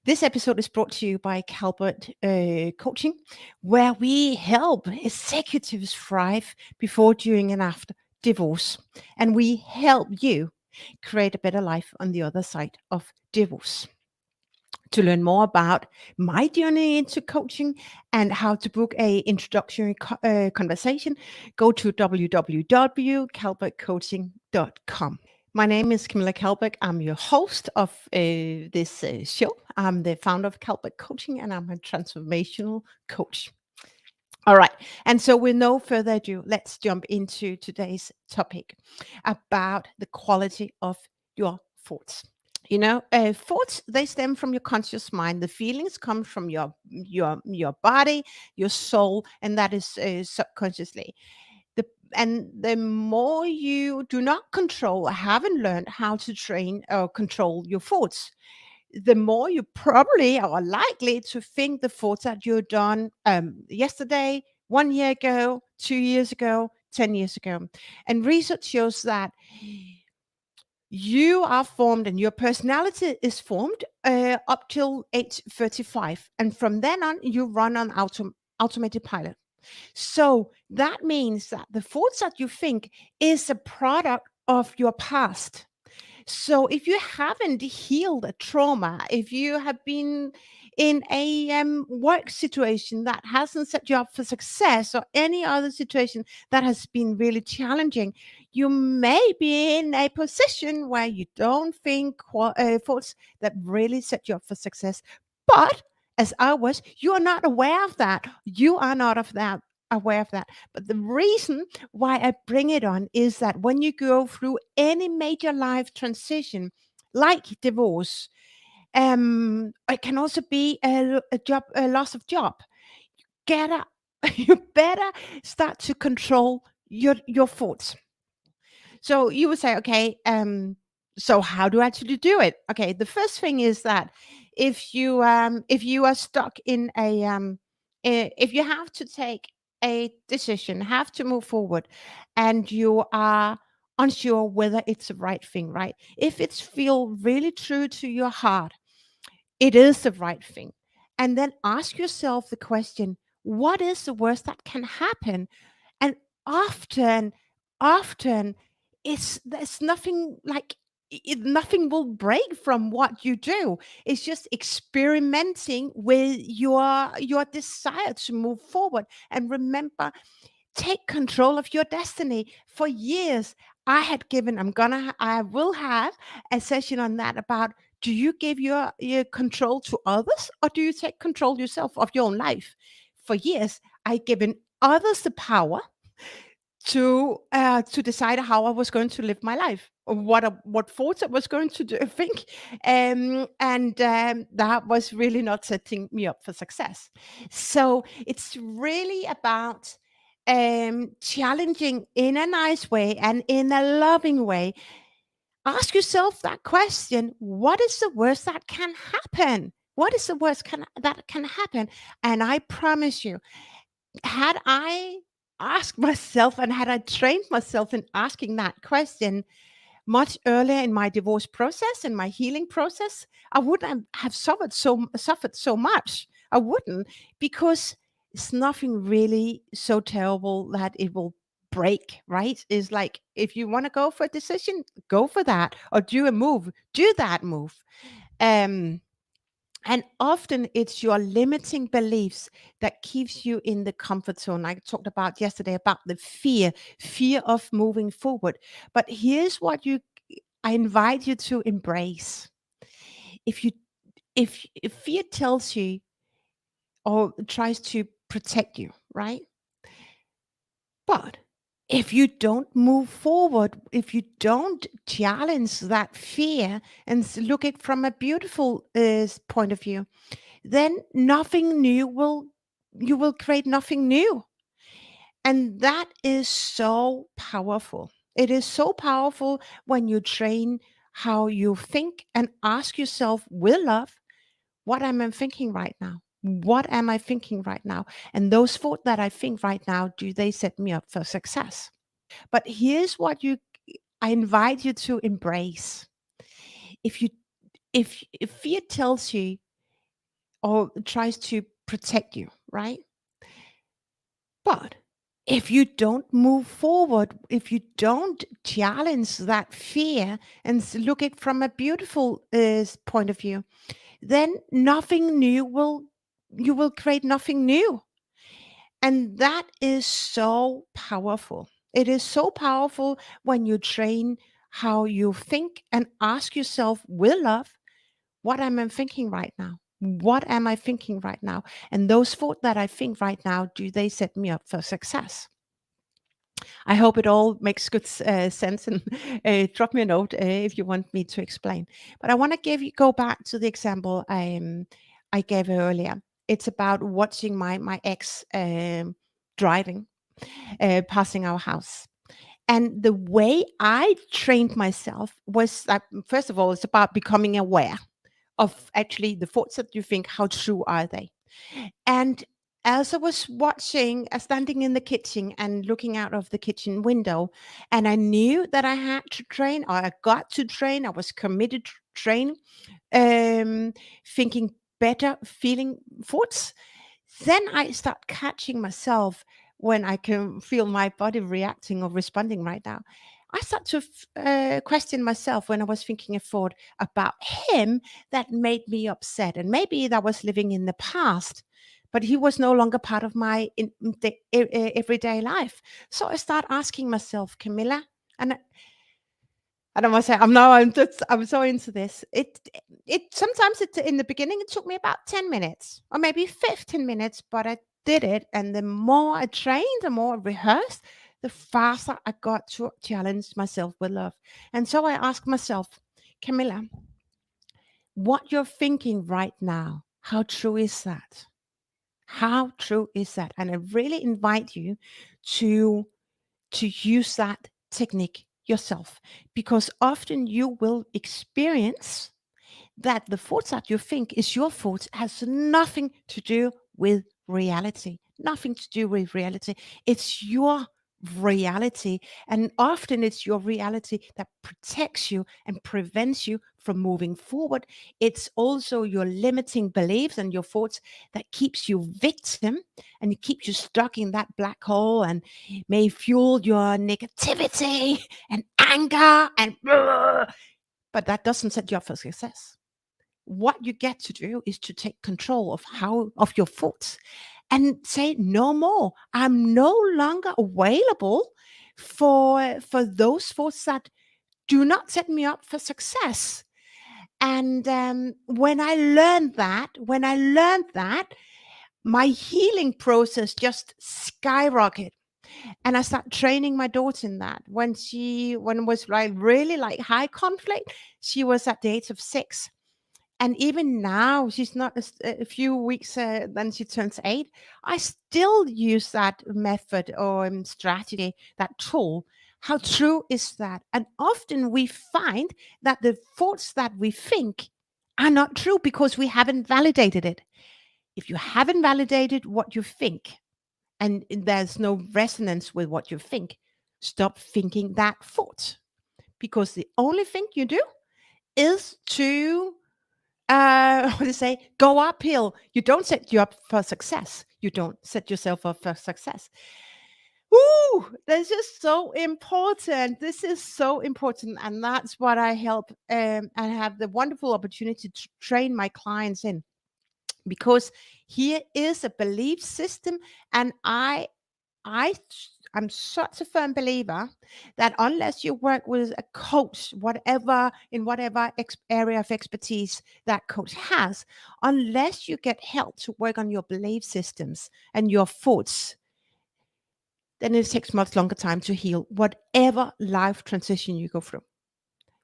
This episode is brought to you by Calbert Coaching, where we help executives thrive before, during, and after divorce. And we help you create a better life on the other side of divorce. To learn more about my journey into coaching and how to book a introductory conversation, go to www.calbertcoaching.com. My name is Camilla. I'm your host of this show. I'm the founder of Calbert Coaching, and I'm a transformational coach. All right. And so, with no further ado, let's jump into today's topic about the quality of your thoughts. Thoughts, they stem from your conscious mind. The feelings come from your body, your soul, and that is subconsciously. The more you do not control or haven't learned how to train or control your thoughts, the more you probably are likely to think the thoughts that you've done yesterday, 1 year ago, 2 years ago, 10 years ago. And research shows that you are formed and your personality is formed up till age 35. And from then on, you run on automated pilot. So that means that the thoughts that you think is a product of your past. So if you haven't healed a trauma, if you have been in a work situation that hasn't set you up for success, or any other situation that has been really challenging, you may be in a position where you don't think thoughts that really set you up for success. But as ours, you are not aware of that. You are not aware of that. But the reason why I bring it on is that when you go through any major life transition, like divorce, it can also be a loss of job. Get a, you better start to control your thoughts. So you would say, okay, so how do I actually do it? Okay, the first thing is that if you are stuck in if you have to take a decision, have to move forward, and you are unsure whether it's the right thing, right? If it's feel really true to your heart, it is the right thing. And then ask yourself the question, what is the worst that can happen? And often, often, there's nothing like nothing will break from what you do. It's just experimenting with your desire to move forward. And remember, take control of your destiny. For years, I will have a session on that about, do you give your control to others, or do you take control yourself of your own life? For years, I given others the power to decide how I was going to live my life, or what thoughts I was going to think, and that was really not setting me up for success. So it's really about challenging in a nice way and in a loving way. Ask yourself that question: what is the worst that can happen? What is the worst that can happen? And I promise you, had I asked myself and had I trained myself in asking that question much earlier in my divorce process and my healing process, I wouldn't have suffered so much. I wouldn't, because it's nothing really so terrible that it will break, right? It's like, if you want to go for a decision, go for that, or do a move, do that move. Um and often it's your limiting beliefs that keeps you in the comfort zone. I talked about yesterday about the fear of moving forward. But here's what I invite you to embrace. If you if fear tells you, or tries to protect you, right? But if you don't move forward, if you don't challenge that fear and look at it from a beautiful point of view, then nothing new you will create nothing new. And that is so powerful. It is so powerful when you train how you think and ask yourself with love, what am I thinking right now? What am I thinking right now? And those thoughts that I think right now, do they set me up for success? But here's what I invite you to embrace. If you if fear tells you or tries to protect you, right? But if you don't move forward, if you don't challenge that fear and look at from a beautiful point of view, then nothing new will, you will create nothing new. And that is so powerful. It is so powerful when you train how you think and ask yourself with love, what am I thinking right now? What am I thinking right now? And those thoughts that I think right now, do they set me up for success? I hope it all makes good sense, and drop me a note if you want me to explain. But I want to go back to the example I gave earlier. It's about watching my ex driving, passing our house. And the way I trained myself was like, first of all, it's about becoming aware of actually the thoughts that you think, how true are they? And as I was watching, standing in the kitchen and looking out of the kitchen window, and I knew that I had to train, or I got to train, I was committed to train, thinking better, feeling thoughts. Then I start catching myself when I can feel my body reacting or responding right now. I start to question myself when I was thinking a thought about him that made me upset. And maybe that was living in the past, but he was no longer part of my everyday life. So I start asking myself, Camilla, and I don't want to say I'm so into this. It sometimes it in the beginning it took me about 10 minutes or maybe 15 minutes, but I did it. And the more I trained, the more I rehearsed, the faster I got to challenge myself with love. And so I asked myself, Camilla, what you're thinking right now, how true is that? How true is that? And I really invite you to use that technique yourself, because often you will experience that the thoughts that you think is your thoughts has nothing to do with reality. Nothing to do with reality. It's your reality. And often it's your reality that protects you and prevents you from moving forward. It's also your limiting beliefs and your thoughts that keeps you victim, and it keeps you stuck in that black hole and may fuel your negativity and anger and but that doesn't set you up for success. What you get to do is to take control of your thoughts and say no more. I'm no longer available for those thoughts that do not set me up for success. And when I learned that, my healing process just skyrocketed. And I started training my daughter in that. When it was like really like high conflict, she was at the age of 6. And even now, she's not a few weeks, then she turns 8. I still use that method or strategy, that tool. How true is that? And often we find that the thoughts that we think are not true because we haven't validated it. If you haven't validated what you think and there's no resonance with what you think, stop thinking that thought, because the only thing you do is to what do you say? Go uphill. You don't set you up for success. You don't set yourself up for success. Ooh, this is so important. This is so important. And that's what I help and have the wonderful opportunity to train my clients in, because here is a belief system. And I I'm such a firm believer that unless you work with a coach, whatever in whatever area of expertise that coach has, unless you get help to work on your belief systems and your thoughts, then it takes much longer time to heal whatever life transition you go through,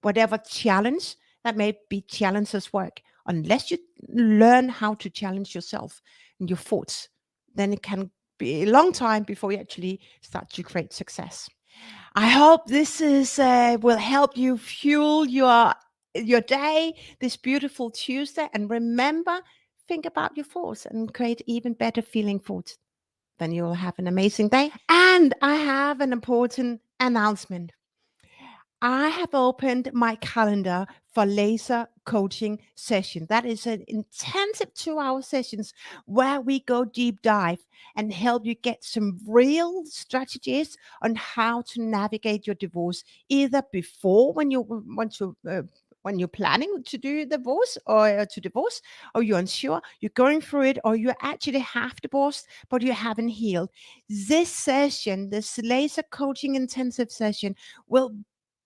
whatever challenge that may be challenges work. Unless you learn how to challenge yourself and your thoughts, then it can be a long time before you actually start to create success. I hope this is will help you fuel your day this beautiful Tuesday. And remember, think about your thoughts and create even better feeling thoughts. Then you will have an amazing day. And I have an important announcement. I have opened my calendar for laser coaching session. That is an intensive 2 hour sessions where we go deep dive and help you get some real strategies on how to navigate your divorce, either before when you want to. When you're planning to do divorce or to divorce, or you're unsure, you're going through it, or you actually have divorced, but you haven't healed. This session, this laser coaching intensive session, will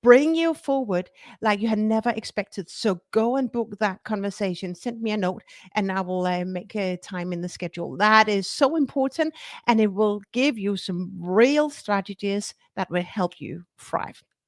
bring you forward like you had never expected. So go and book that conversation. Send me a note and I will make a time in the schedule. That is so important and it will give you some real strategies that will help you thrive.